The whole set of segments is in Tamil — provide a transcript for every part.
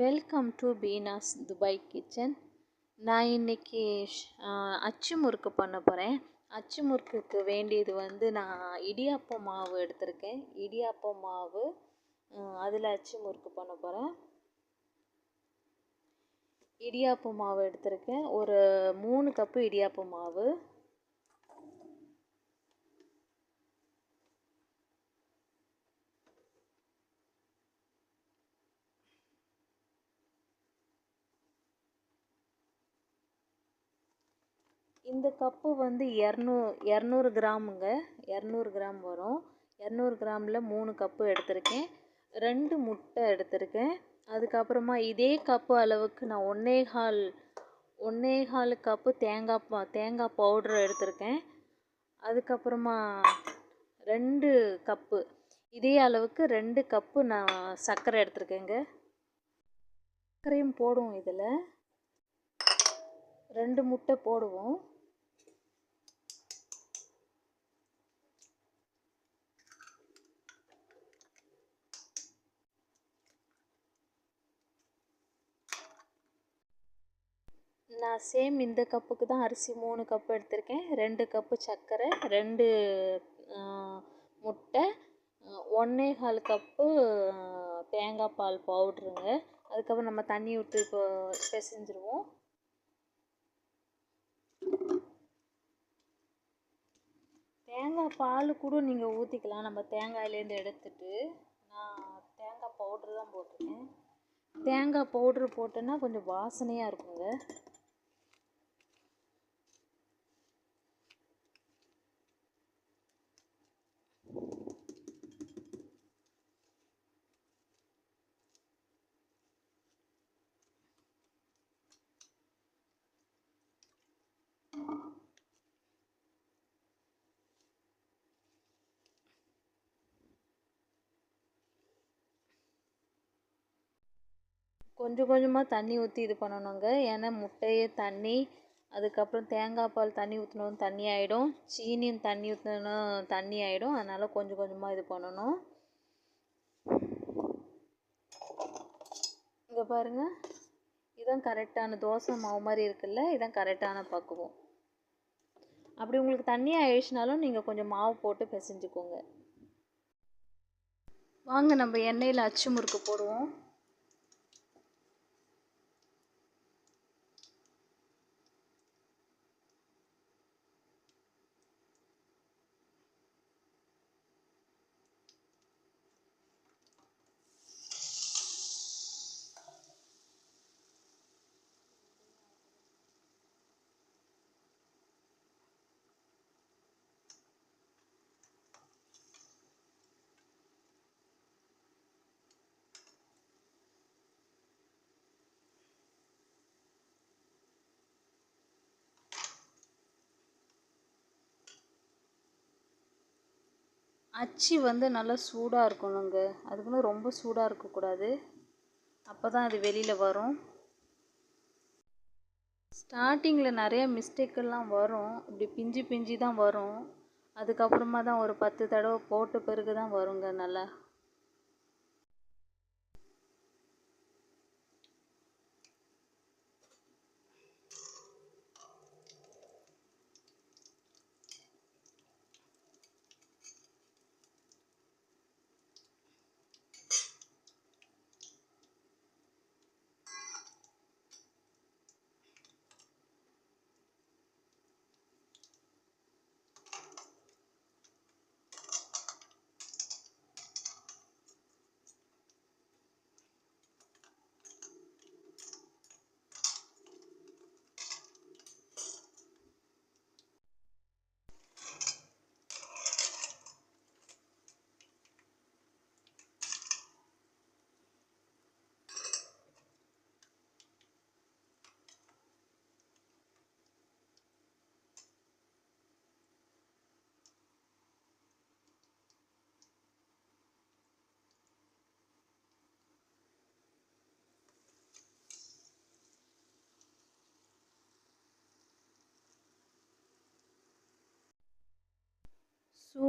Welcome to Beena's Dubai kitchen. நான் இன்னைக்கு அச்சு முறுக்கு பண்ண போகிறேன். அச்சு முறுக்குக்கு வேண்டியது நான் இடியாப்ப மாவு எடுத்திருக்கேன். இடியாப்ப மாவு அதில் அச்சு முறுக்கு பண்ண போகிறேன். இடியாப்ப மாவு எடுத்திருக்கேன். ஒரு 3 கப்பு இடியாப்ப மாவு. இந்த கப்பு 200 கிராமுங்க. 200 கிராம் வரும். 200 கிராமில் 3 கப்பு எடுத்திருக்கேன். 2 முட்டை எடுத்திருக்கேன். அதுக்கப்புறமா இதே கப்பு அளவுக்கு நான் ஒன்னே கால் கப்பு தேங்காய் பவுட்ரு எடுத்திருக்கேன். அதுக்கப்புறமா 2 கப்பு இதே அளவுக்கு 2 கப்பு நான் சர்க்கரை எடுத்திருக்கேங்க. சர்க்கரையும் போடுவோம். இதில் 2 முட்டை போடுவோம். நான் சேம் இந்த கப்புக்கு தான் அரிசி 3 கப்பு எடுத்திருக்கேன். 2 கப்பு சர்க்கரை, 2 முட்டை, 1.25 கப்பு தேங்காய் பால் பவுட்ருங்க. அதுக்கப்புறம் நம்ம தண்ணி விட்டு இப்போ பிசைஞ்சிருவோம். தேங்காய் பால் கூட நீங்கள் ஊற்றிக்கலாம். நம்ம தேங்காயிலேருந்து எடுத்துட்டு நான் தேங்காய் பவுட்ரு தான் போட்டிருக்கேன். தேங்காய் பவுட்ரு போட்டோன்னா கொஞ்சம் வாசனையாக இருக்குங்க. கொஞ்சம் கொஞ்சமாக தண்ணி ஊற்றி இது பண்ணணுங்க. ஏன்னா முட்டையே தண்ணி, அதுக்கப்புறம் தேங்காய் பால் தண்ணி ஊற்றணும், தண்ணி ஆகிடும். சீனியும் தண்ணி ஊற்றணும், தண்ணி ஆகிடும். அதனால் கொஞ்சம் கொஞ்சமாக இது பண்ணணும். இங்கே பாருங்கள், இதுதான் கரெக்டான தோசை மாவு மாதிரி இருக்குல்ல, இதுதான் கரெக்டான பக்குவம். அப்படி உங்களுக்கு தண்ணி ஆயிடுச்சுனாலும் நீங்கள் கொஞ்சம் மாவு போட்டு பிசைஞ்சுக்கோங்க. வாங்க நம்ம எண்ணெயில் அச்சு முறுக்கு போடுவோம். அச்சு நல்லா சூடாக இருக்கணுங்க. அதுக்குன்னு ரொம்ப சூடாக இருக்கக்கூடாது. அப்போ தான் அது வெளியில் வரும். ஸ்டார்டிங்கில் நிறைய மிஸ்டேக்கெல்லாம் வரும். இப்படி பிஞ்சு பிஞ்சு தான் வரும். அதுக்கப்புறமா தான் ஒரு 10 தடவை போட்ட பிறகு தான் வருங்க நல்லா.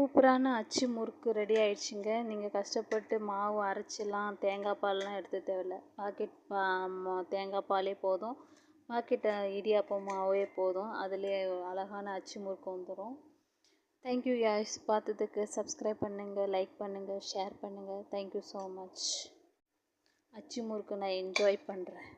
சூப்பரான அச்சு முறுக்கு ரெடி ஆயிடுச்சுங்க. நீங்கள் கஷ்டப்பட்டு மாவு அரைச்சிலாம் தேங்காய் பால்லாம் எடுத்து தேவையில்ல. தேங்காய் பாலே போதும். பாக்கெட் இடியாப்பம் மாவே போதும். அதுலேயே அழகான அச்சு முறுக்கு வந்துடும். தேங்க்யூ யாய்ஸ். பார்த்ததுக்கு சப்ஸ்கிரைப் பண்ணுங்கள், லைக் பண்ணுங்கள், ஷேர் பண்ணுங்கள். Thank you so much. அச்சு முறுக்கு நான் என்ஜாய் பண்ணுறேன்.